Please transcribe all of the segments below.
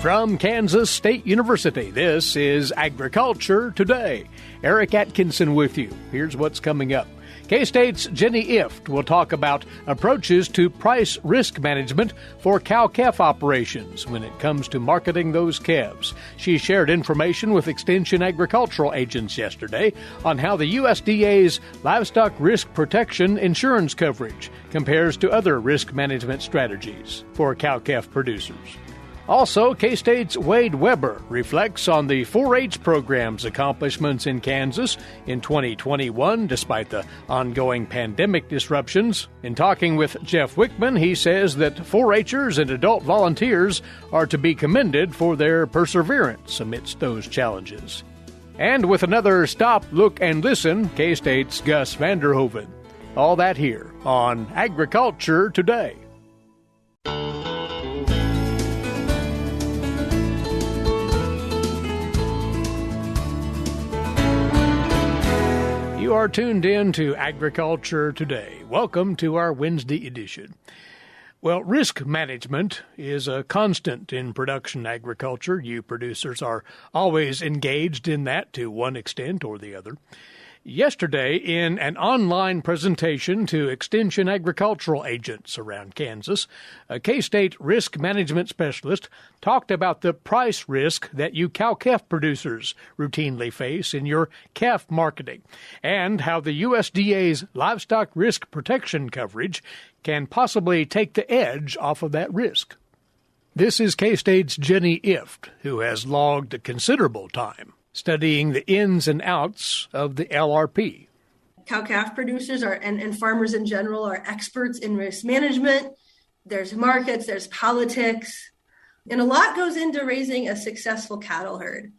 From Kansas State University, this is Agriculture Today. Eric Atkinson with you. Here's what's coming up. K-State's Jenny Ifft will talk about approaches to price risk management for cow-calf operations when it comes to marketing those calves. She shared information with Extension agricultural agents yesterday on how the USDA's Livestock Risk Protection Insurance coverage compares to other risk management strategies for cow-calf producers. Also, K-State's Wade Weber reflects on the 4-H program's accomplishments in Kansas in 2021, despite the ongoing pandemic disruptions. In talking with Jeff Wickman, he says that 4-Hers and adult volunteers are to be commended for their perseverance amidst those challenges. And with another Stop, Look, and Listen, K-State's Gus van Der Hoeven. All that here on Agriculture Today. You are tuned in to Agriculture Today. Welcome to our Wednesday edition. Well, risk management is a constant in production agriculture. You producers are always engaged in that to one extent or the other. Yesterday, in an online presentation to Extension agricultural agents around Kansas, a K-State risk management specialist talked about the price risk that you cow-calf producers routinely face in your calf marketing and how the USDA's livestock risk protection coverage can possibly take the edge off of that risk. This is K-State's Jenny Ifft, who has logged a considerable time studying the ins and outs of the LRP. Cow-calf producers and farmers in general are experts in risk management. There's markets, there's politics, and a lot goes into raising a successful cattle herd.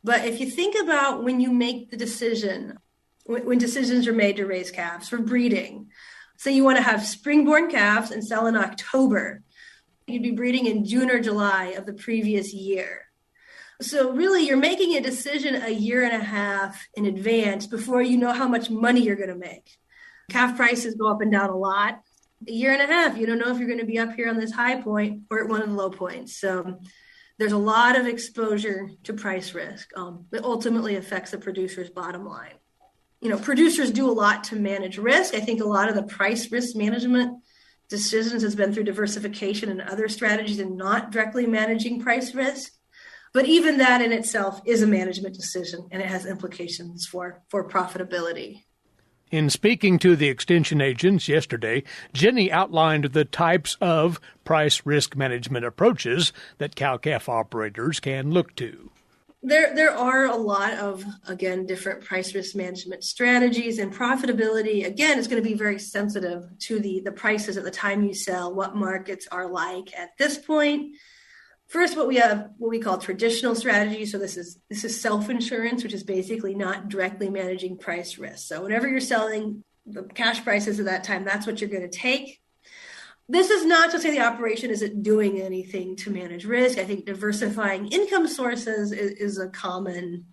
But if you think about when you make the decision, when decisions are made to raise calves for breeding, say you want to have spring-born calves and sell in October, you'd be breeding in June or July of the previous year. So really, you're making a decision a year and a half in advance before you know how much money you're going to make. Calf prices go up and down a lot. A year and a half, you don't know if you're going to be up here on this high point or at one of the low points. So there's a lot of exposure to price risk that ultimately affects the producer's bottom line. You know, producers do a lot to manage risk. I think a lot of the price risk management decisions has been through diversification and other strategies and not directly managing price risk. But even that in itself is a management decision, and it has implications for profitability. In speaking to the Extension agents yesterday, Jenny outlined the types of price risk management approaches that cow-calf operators can look to. There are a lot of, again, different price risk management strategies, and profitability, again, is going to be very sensitive to the prices at the time you sell, what markets are like at this point. First, we have what we call traditional strategies. So this is self-insurance, which is basically not directly managing price risk. So whenever you're selling the cash prices at that time, that's what you're going to take. This is not to say the operation isn't doing anything to manage risk. I think diversifying income sources is a common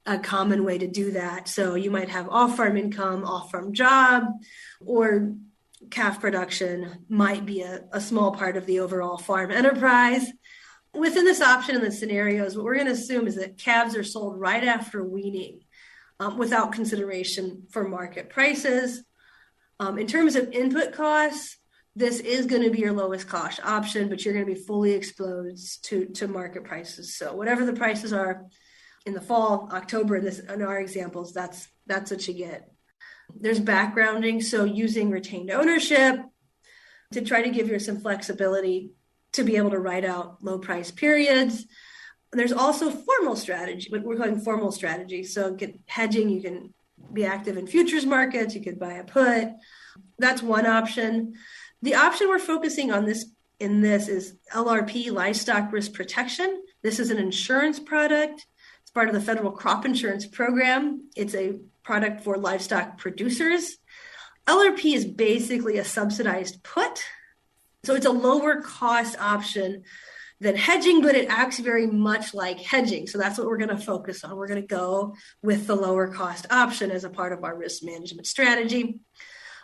way to do that. So you might have off-farm income, off-farm job, or calf production might be a small part of the overall farm enterprise. Within this option in the scenarios, what we're going to assume is that calves are sold right after weaning without consideration for market prices. In terms of input costs, this is going to be your lowest cost option, but you're going to be fully exposed to market prices. So whatever the prices are in the fall, October, in our examples, that's what you get. There's backgrounding, so using retained ownership to try to give you some flexibility to be able to ride out low price periods. There's also formal strategy, what we're calling formal strategy. So get hedging, you can be active in futures markets, you could buy a put. That's one option. The option we're focusing on in this is LRP, Livestock Risk Protection. This is an insurance product. It's part of the federal crop insurance program. It's a product for livestock producers. LRP is basically a subsidized put. So it's a lower cost option than hedging, but it acts very much like hedging. So that's what we're going to focus on. We're going to go with the lower cost option as a part of our risk management strategy.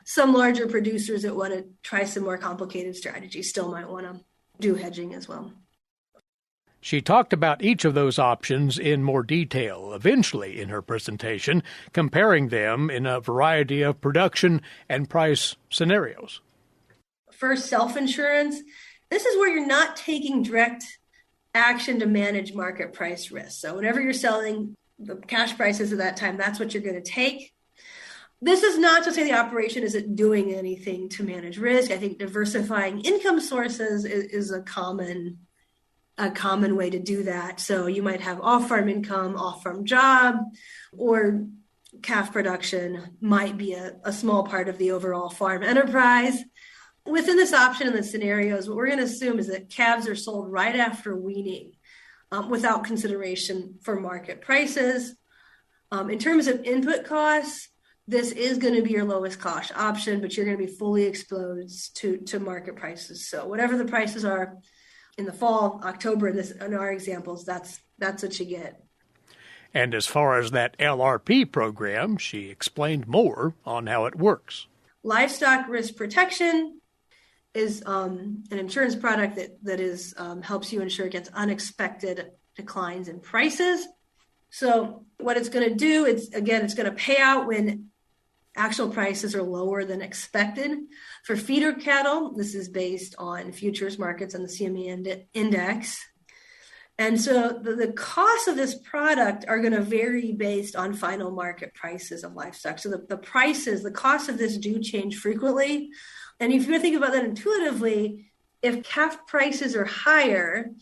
Some larger producers that want to try some more complicated strategies still might want to do hedging as well. She talked about each of those options in more detail, eventually in her presentation, comparing them in a variety of production and price scenarios. First, self-insurance. This is where you're not taking direct action to manage market price risk. So whenever you're selling the cash prices at that time, that's what you're going to take. This is not to say the operation isn't doing anything to manage risk. I think diversifying income sources is a common way to do that. So you might have off-farm income, off-farm job, or calf production might be a small part of the overall farm enterprise. Within this option in the scenarios, what we're going to assume is that calves are sold right after weaning without consideration for market prices. In terms of input costs, this is going to be your lowest cost option, but you're going to be fully exposed to market prices. So whatever the prices are in the fall, October, in our examples, that's what you get. And as far as that LRP program, she explained more on how it works. Livestock Risk Protection is an insurance product that helps you insure against unexpected declines in prices. So what it's going to do, it's going to pay out when actual prices are lower than expected. For feeder cattle, this is based on futures markets and the CME index. And so the costs of this product are going to vary based on final market prices of livestock. So the costs of this do change frequently. And if you think about that intuitively, if calf prices are higher,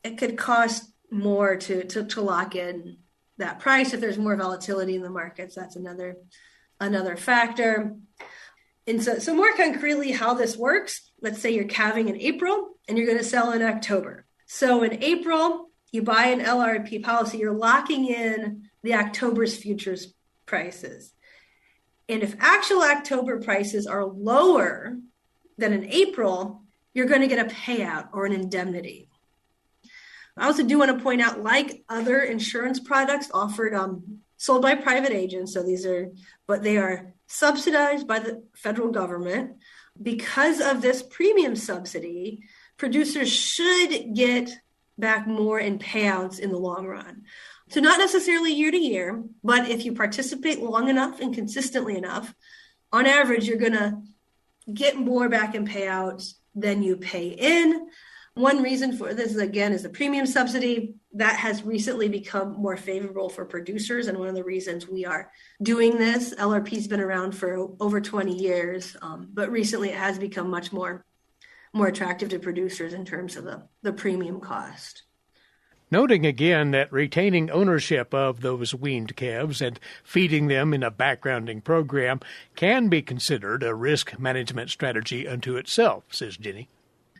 it could cost more to lock in that price. If there's more volatility in the markets, that's another factor. And so more concretely how this works, let's say you're calving in April and you're going to sell in October. So in April, you buy an LRP policy, you're locking in the October's futures prices. And if actual October prices are lower than in April, you're going to get a payout or an indemnity. I also do want to point out, like other insurance products offered, sold by private agents, but they are subsidized by the federal government. Because of this premium subsidy, producers should get back more in payouts in the long run. So not necessarily year to year, but if you participate long enough and consistently enough, on average, you're going to get more back in payouts than you pay in. One reason for this, again, is the premium subsidy. That has recently become more favorable for producers, and one of the reasons we are doing this. LRP's been around for over 20 years, but recently it has become much more attractive to producers in terms of the premium cost. Noting again that retaining ownership of those weaned calves and feeding them in a backgrounding program can be considered a risk management strategy unto itself, says Jenny.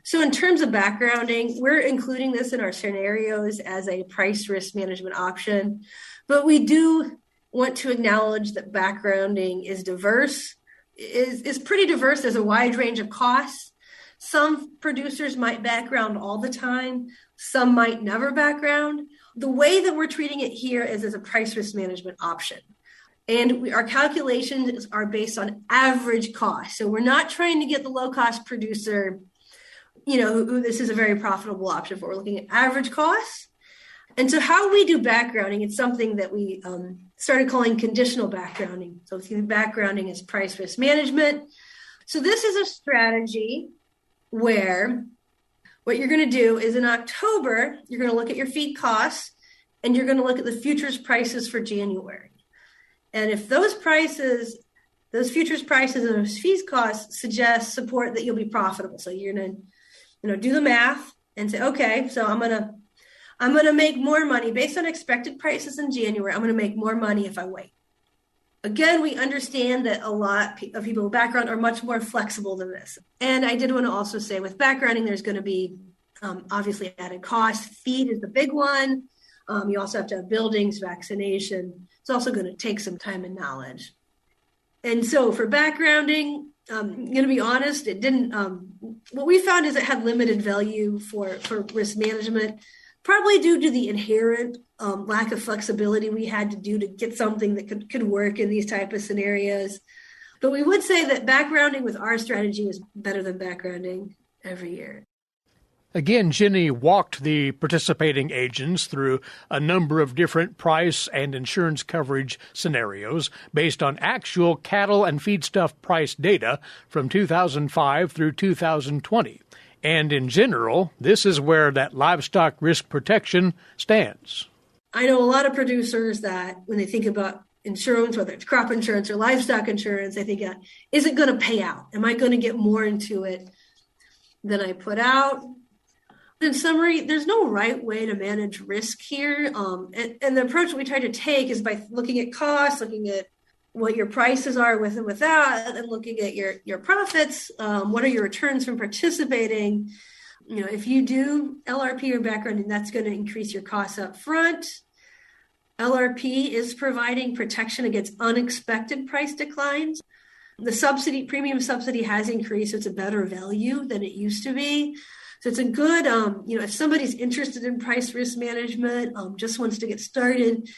So in terms of backgrounding, we're including this in our scenarios as a price risk management option, but we do want to acknowledge that backgrounding is diverse, is pretty diverse. There's a wide range of costs. Some producers might background all the time. Some might never background. The way that we're treating it here is as a price risk management option. And our calculations are based on average cost. So we're not trying to get the low-cost producer, who this is a very profitable option for. We're looking at average costs. And so how we do backgrounding, it's something that we started calling conditional backgrounding. So backgrounding is price risk management. So this is a strategy where what you're going to do is in October, you're going to look at your feed costs and you're going to look at the futures prices for January. And if those futures prices and those feed costs support that you'll be profitable. So you're going to do the math and say, okay, so I'm going to make more money based on expected prices in January. I'm going to make more money if I wait. Again, we understand that a lot of people with background are much more flexible than this. And I did want to also say with backgrounding, there's going to be obviously added cost. Feed is the big one. You also have to have buildings, vaccination. It's also going to take some time and knowledge. And so for backgrounding, I'm going to be honest, it didn't, what we found is it had limited value for risk management, probably due to the inherent lack of flexibility we had to do to get something that could work in these type of scenarios. But we would say that backgrounding with our strategy was better than backgrounding every year. Again, Jenny walked the participating agents through a number of different price and insurance coverage scenarios based on actual cattle and feedstuff price data from 2005 through 2020. And in general, this is where that livestock risk protection stands. I know a lot of producers that when they think about insurance, whether it's crop insurance or livestock insurance, they think, is it going to pay out? Am I going to get more into it than I put out? In summary, there's no right way to manage risk here. And the approach we try to take is by looking at costs, looking at what your prices are with and without, and looking at your profits. What are your returns from participating? If you do LRP or backgrounding, that's going to increase your costs up front. LRP is providing protection against unexpected price declines. The premium subsidy has increased. So it's a better value than it used to be. So it's a good, if somebody's interested in price risk management, just wants to get started,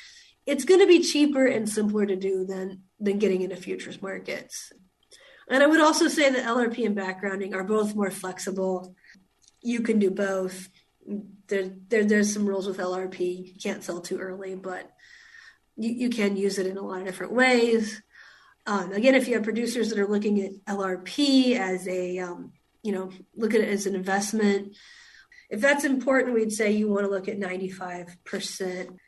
it's going to be cheaper and simpler to do than getting into futures markets. And I would also say that LRP and backgrounding are both more flexible. You can do both. There's some rules with LRP. You can't sell too early, but you can use it in a lot of different ways. Again, if you have producers that are looking at LRP as look at it as an investment. If that's important, we'd say you want to look at 95%.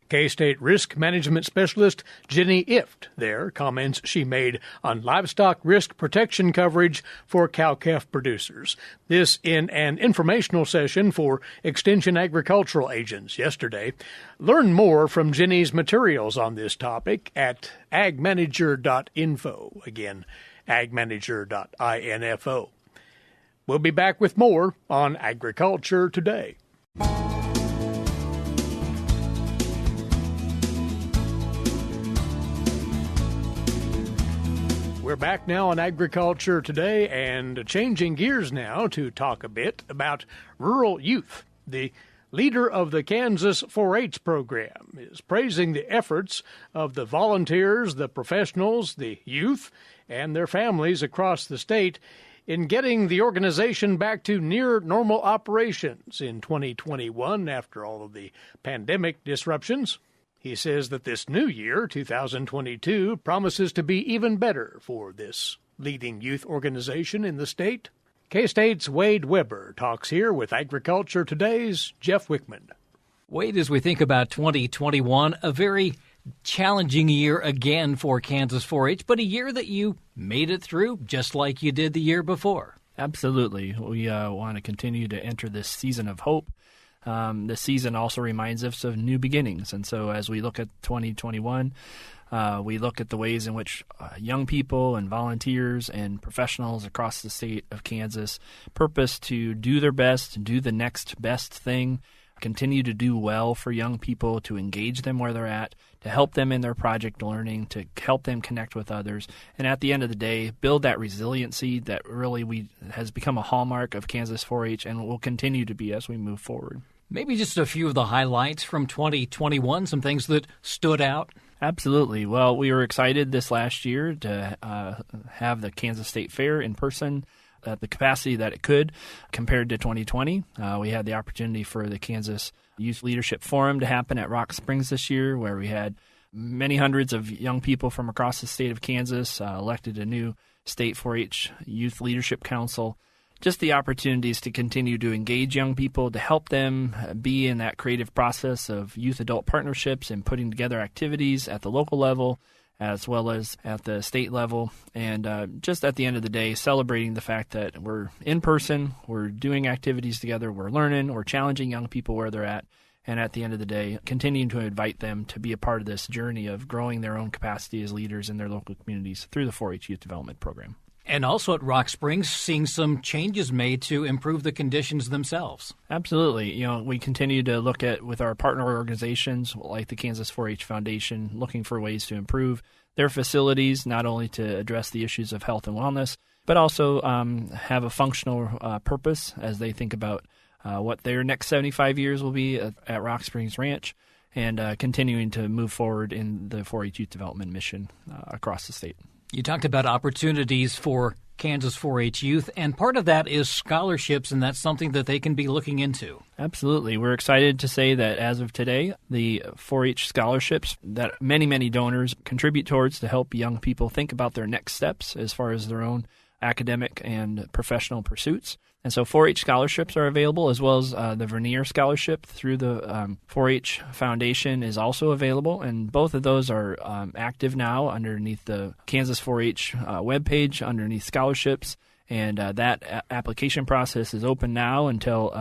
K-State Risk Management Specialist Jenny Ifft there comments she made on livestock risk protection coverage for cow-calf producers. This in an informational session for Extension Agricultural agents yesterday. Learn more from Jenny's materials on this topic at agmanager.info. Again, agmanager.info. We'll be back with more on Agriculture Today. We're back now on Agriculture Today and changing gears now to talk a bit about rural youth. The leader of the Kansas 4-H program is praising the efforts of the volunteers, the professionals, the youth, and their families across the state in getting the organization back to near normal operations in 2021 after all of the pandemic disruptions. He says that this new year, 2022, promises to be even better for this leading youth organization in the state. K-State's Wade Weber talks here with Agriculture Today's Jeff Wickman. Wade, as we think about 2021, a very challenging year again for Kansas 4-H, but a year that you made it through just like you did the year before. Absolutely. We want to continue to enter this season of hope. This season also reminds us of new beginnings. And so as we look at 2021, we look at the ways in which young people and volunteers and professionals across the state of Kansas purpose to do their best, do the next best thing, continue to do well for young people, to engage them where they're at, to help them in their project learning, to help them connect with others, and at the end of the day, build that resiliency that really has become a hallmark of Kansas 4-H and will continue to be as we move forward. Maybe just a few of the highlights from 2021, some things that stood out. Absolutely. Well, we were excited this last year to have the Kansas State Fair in person at the capacity that it could compared to 2020. We had the opportunity for the Kansas Youth Leadership Forum to happen at Rock Springs this year, where we had many hundreds of young people from across the state of Kansas, elected a new State 4-H Youth Leadership Council. Just the opportunities to continue to engage young people, to help them be in that creative process of youth-adult partnerships and putting together activities at the local level as well as at the state level. And just at the end of the day, celebrating the fact that we're in person, we're doing activities together, we're learning, we're challenging young people where they're at. And at the end of the day, continuing to invite them to be a part of this journey of growing their own capacity as leaders in their local communities through the 4-H Youth Development Program. And also at Rock Springs, seeing some changes made to improve the conditions themselves. Absolutely. We continue to look at, with our partner organizations like the Kansas 4-H Foundation, looking for ways to improve their facilities, not only to address the issues of health and wellness, but also have a functional purpose as they think about what their next 75 years will be at Rock Springs Ranch, and continuing to move forward in the 4-H Youth Development mission across the state. You talked about opportunities for Kansas 4-H youth, and part of that is scholarships, and that's something that they can be looking into. Absolutely. We're excited to say that as of today, the 4-H scholarships that many, many donors contribute towards to help young people think about their next steps as far as their own academic and professional pursuits. And so 4-H scholarships are available, as well as the Vernier Scholarship through the 4-H Foundation is also available. And both of those are active now underneath the Kansas 4-H webpage, underneath scholarships. And that application process is open now until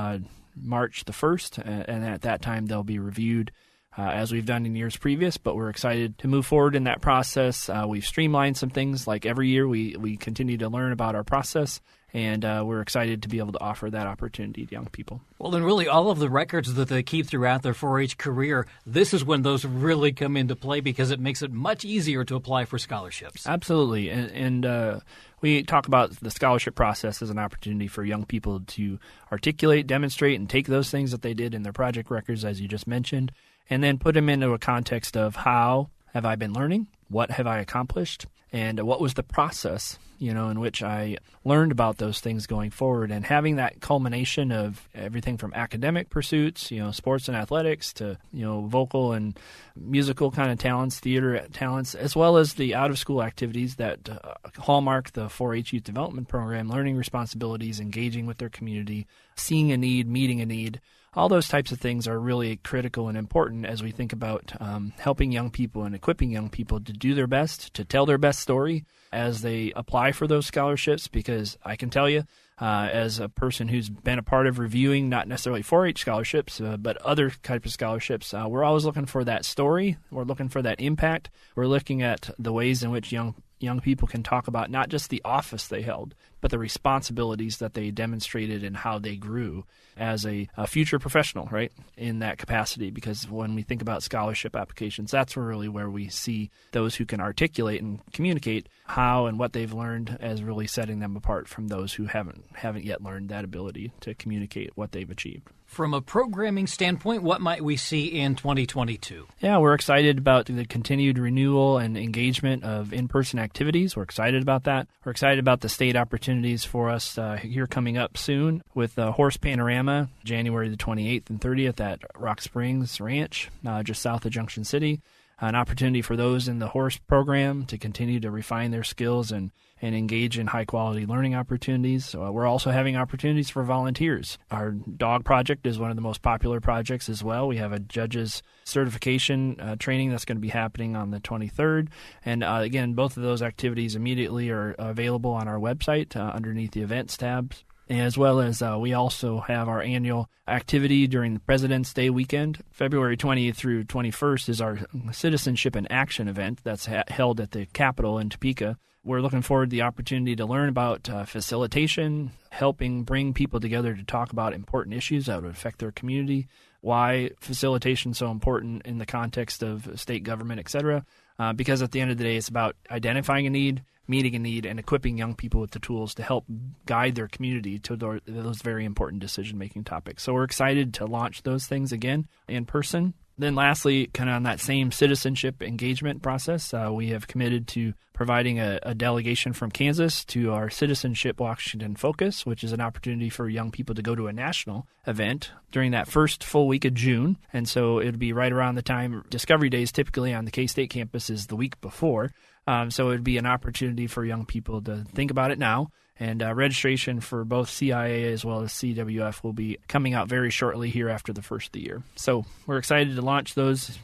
March the 1st. And at that time, they'll be reviewed as we've done in years previous. But we're excited to move forward in that process. We've streamlined some things. Like every year, we continue to learn about our process. And we're excited to be able to offer that opportunity to young people. Well, then really all of the records that they keep throughout their 4-H career, this is when those really come into play because it makes it much easier to apply for scholarships. Absolutely. And we talk about the scholarship process as an opportunity for young people to articulate, demonstrate, and take those things that they did in their project records, as you just mentioned, and then put them into a context of how have I been learning, what have I accomplished, and what was the process, in which I learned about those things going forward. And having that culmination of everything from academic pursuits, sports and athletics, to, vocal and musical kind of talents, theater talents, as well as the out-of-school activities that hallmark the 4-H Youth Development Program, learning responsibilities, engaging with their community, seeing a need, meeting a need. All those types of things are really critical and important as we think about helping young people and equipping young people to do their best, to tell their best story as they apply for those scholarships. Because I can tell you, as a person who's been a part of reviewing not necessarily 4-H scholarships, but other types of scholarships, we're always looking for that story. We're looking for that impact. We're looking at the ways in which young people can talk about not just the office they held, but the responsibilities that they demonstrated and how they grew as a future professional, right, in that capacity. Because when we think about scholarship applications, that's really where we see those who can articulate and communicate how and what they've learned as really setting them apart from those who haven't yet learned that ability to communicate what they've achieved. From a programming standpoint, what might we see in 2022? Yeah, we're excited about the continued renewal and engagement of in-person activities. We're excited about that. We're excited about the state opportunities for us here coming up soon with the Horse Panorama, January the 28th and 30th at Rock Springs Ranch, just south of Junction City. An opportunity for those in the horse program to continue to refine their skills and engage in high-quality learning opportunities. We're also having opportunities for volunteers. Our dog project is one of the most popular projects as well. We have a judge's certification training that's going to be happening on the 23rd. And again, both of those activities immediately are available on our website underneath the events tabs. As well as we also have our annual activity during the President's Day weekend. February 20th through 21st is our Citizenship in Action event that's held at the Capitol in Topeka. We're looking forward to the opportunity to learn about facilitation, helping bring people together to talk about important issues that would affect their community, why facilitation is so important in the context of state government, et cetera. Because at the end of the day, it's about identifying a need, meeting a need, and equipping young people with the tools to help guide their community to those very important decision-making topics. So we're excited to launch those things again in person. Then lastly, kind of on that same citizenship engagement process, we have committed to providing a delegation from Kansas to our Citizenship Washington Focus, which is an opportunity for young people to go to a national event during that first full week of June. And so it would be right around the time Discovery Days typically on the K-State campus is the week before. So it would be an opportunity for young people to think about it now. And registration for both CIA as well as CWF will be coming out very shortly here after the first of the year. So we're excited to launch those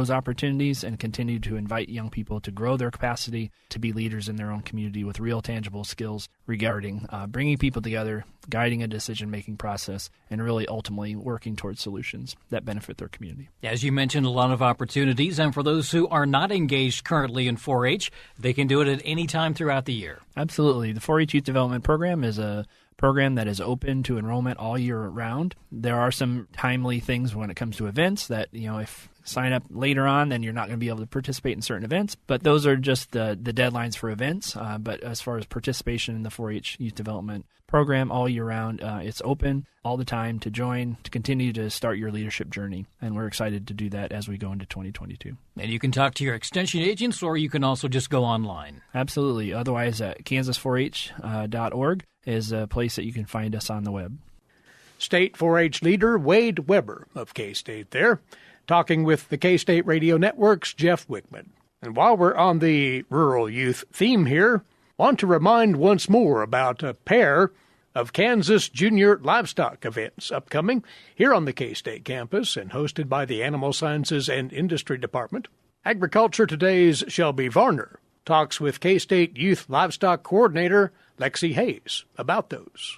opportunities and continue to invite young people to grow their capacity to be leaders in their own community with real tangible skills regarding bringing people together, guiding a decision-making process, and really ultimately working towards solutions that benefit their community. As you mentioned, a lot of opportunities, and for those who are not engaged currently in 4-H, they can do it at any time throughout the year. Absolutely. The 4-H Youth Development Program is a program that is open to enrollment all year round. There are some timely things when it comes to events that, if sign up later on, then you're not going to be able to participate in certain events. But those are just the deadlines for events. But as far as participation in the 4-H Youth Development Program all year round, it's open all the time to join, to continue to start your leadership journey. And we're excited to do that as we go into 2022. And you can talk to your extension agents, or you can also just go online. Absolutely. Otherwise, kansas4h.org is a place that you can find us on the web. State 4-H leader Wade Weber of K-State there, talking with the K-State Radio Network's Jeff Wickman. And while we're on the rural youth theme here, want to remind once more about a pair of Kansas Junior Livestock events upcoming here on the K-State campus and hosted by the Animal Sciences and Industry Department. Agriculture Today's Shelby Varner talks with K-State Youth Livestock Coordinator Lexi Hayes about those.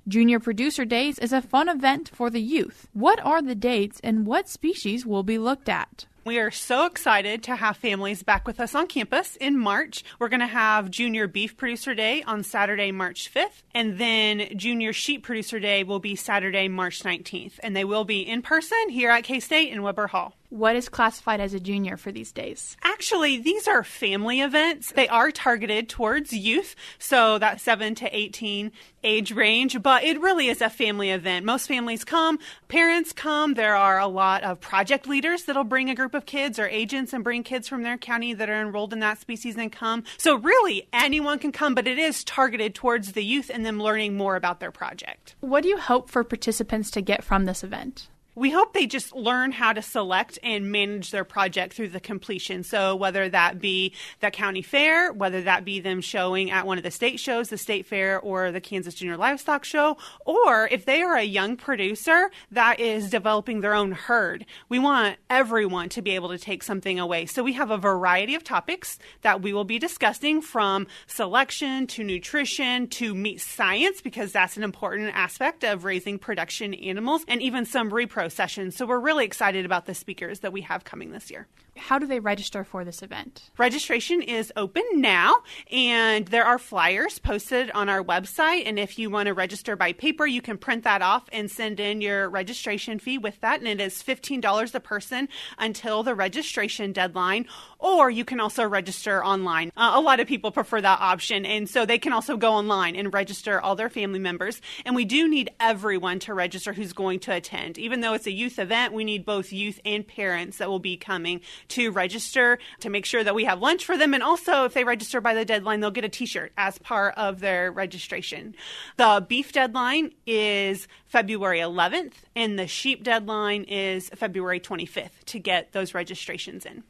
Junior Producer Days is a fun event for the youth. What are the dates and what species will be looked at? We are so excited to have families back with us on campus in March. We're going to have Junior Beef Producer Day on Saturday, March 5th, and then Junior Sheep Producer Day will be Saturday, March 19th, and they will be in person here at K-State in Weber Hall. What is classified as a junior for these days? Actually, these are family events. They are targeted towards youth, so that 7 to 18 age range, but it really is a family event. Most families come, parents come. There are a lot of project leaders that'll bring a group of kids or agents and bring kids from their county that are enrolled in that species and come. So really, anyone can come, but it is targeted towards the youth and them learning more about their project. What do you hope for participants to get from this event? We hope they just learn how to select and manage their project through the completion. So whether that be the county fair, whether that be them showing at one of the state shows, the state fair or the Kansas Junior Livestock Show, or if they are a young producer that is developing their own herd, we want everyone to be able to take something away. So we have a variety of topics that we will be discussing, from selection to nutrition to meat science, because that's an important aspect of raising production animals, and even some repro sessions. So we're really excited about the speakers that we have coming this year. How do they register for this event? Registration is open now, and there are flyers posted on our website. And if you want to register by paper, you can print that off and send in your registration fee with that. And it is $15 a person until the registration deadline. Or you can also register online. A lot of people prefer that option, and so they can also go online and register all their family members. And we do need everyone to register who's going to attend. Even though it's a youth event, we need both youth and parents that will be coming to register to make sure that we have lunch for them. And also, if they register by the deadline, they'll get a t-shirt as part of their registration. The beef deadline is February 11th, and the sheep deadline is February 25th to get those registrations in.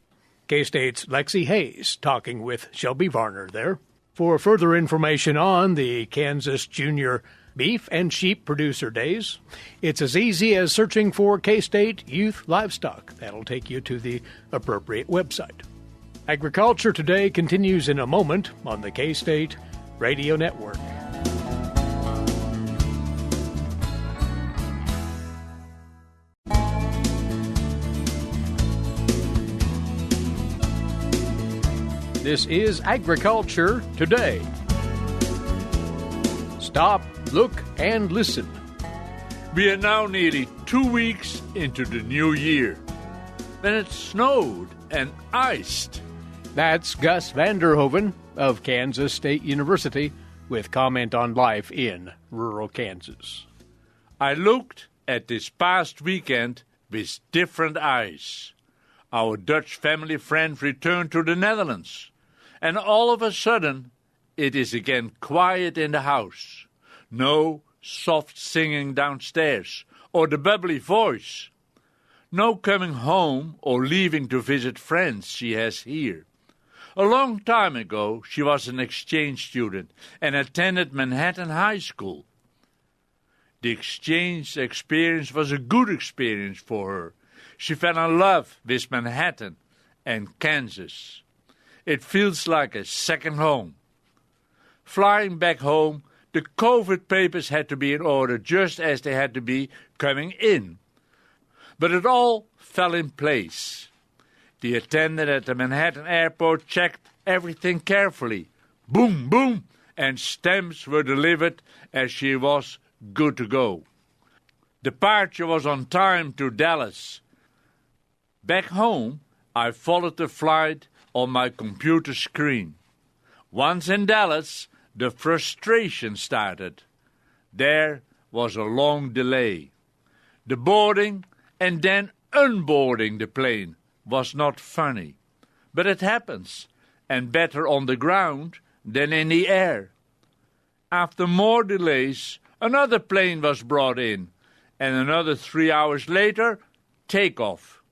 K-State's Lexi Hayes talking with Shelby Varner there. For further information on the Kansas Junior Beef and Sheep Producer Days, it's as easy as searching for K-State Youth Livestock. That'll take you to the appropriate website. Agriculture Today continues in a moment on the K-State Radio Network. This is Agriculture Today. Stop, look, and listen. We are now nearly 2 weeks into the new year, when it snowed and iced. That's Gus van Der Hoeven of Kansas State University with comment on life in rural Kansas. I looked at this past weekend with different eyes. Our Dutch family friend returned to the Netherlands, and all of a sudden it is again quiet in the house. No soft singing downstairs or the bubbly voice. No coming home or leaving to visit friends she has here. A long time ago she was an exchange student and attended Manhattan High School. The exchange experience was a good experience for her. She fell in love with Manhattan and Kansas. It feels like a second home. Flying back home, the COVID papers had to be in order just as they had to be coming in. But it all fell in place. The attendant at the Manhattan airport checked everything carefully. Boom, boom, and stamps were delivered as she was good to go. Departure was on time to Dallas. Back home, I followed the flight on my computer screen. Once in Dallas, the frustration started. There was a long delay. The boarding and then unboarding the plane was not funny, but it happens, and better on the ground than in the air. After more delays, another plane was brought in, and another 3 hours later, takeoff.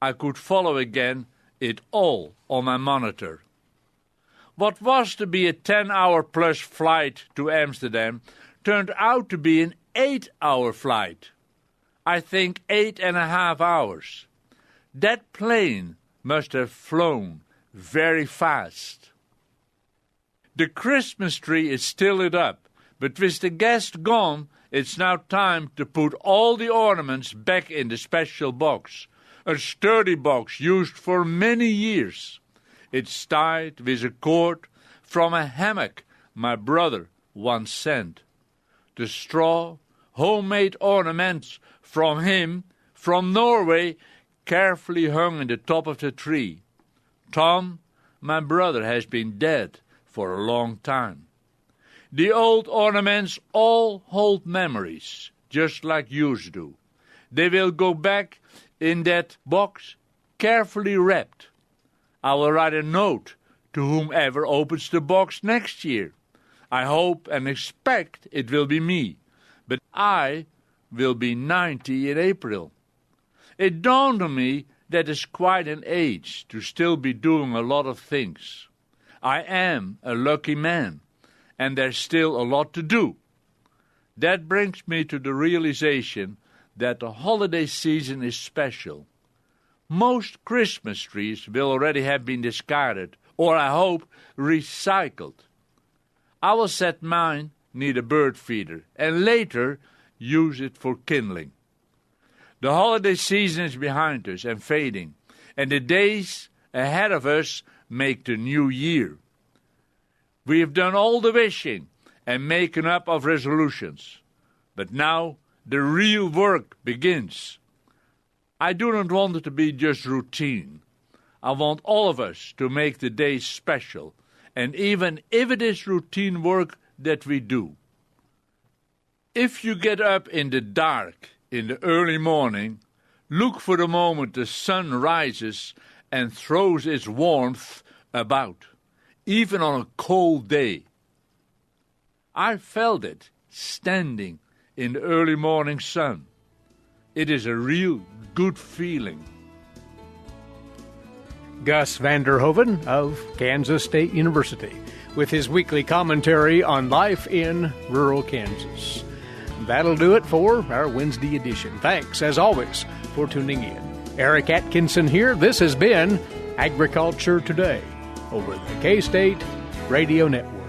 I could follow again it all on my monitor. What was to be a 10-hour-plus flight to Amsterdam turned out to be an 8-hour flight. I think 8.5 hours. That plane must have flown very fast. The Christmas tree is still lit up, but with the guests gone, it's now time to put all the ornaments back in the special box, a sturdy box used for many years. It's tied with a cord from a hammock my brother once sent. The straw, homemade ornaments from him, from Norway, carefully hung in the top of the tree. Tom, my brother, has been dead for a long time. The old ornaments all hold memories, just like yours do. They will go back in that box, carefully wrapped. I will write a note to whomever opens the box next year. I hope and expect it will be me, but I will be 90 in April. It dawned on me that is quite an age to still be doing a lot of things. I am a lucky man, and there's still a lot to do. That brings me to the realization that the holiday season is special. Most Christmas trees will already have been discarded, or I hope recycled. I will set mine near the bird feeder, and later use it for kindling. The holiday season is behind us and fading, and the days ahead of us make the new year. We have done all the wishing and making up of resolutions, but now the real work begins. I do not want it to be just routine. I want all of us to make the day special, and even if it is routine work that we do. If you get up in the dark in the early morning, look for the moment the sun rises and throws its warmth about, even on a cold day. I felt it standing in the early morning sun. It is a real good feeling. Gus van Der Hoeven of Kansas State University with his weekly commentary on life in rural Kansas. That'll do it for our Wednesday edition. Thanks, as always, for tuning in. Eric Atkinson here. This has been Agriculture Today over the K-State Radio Network.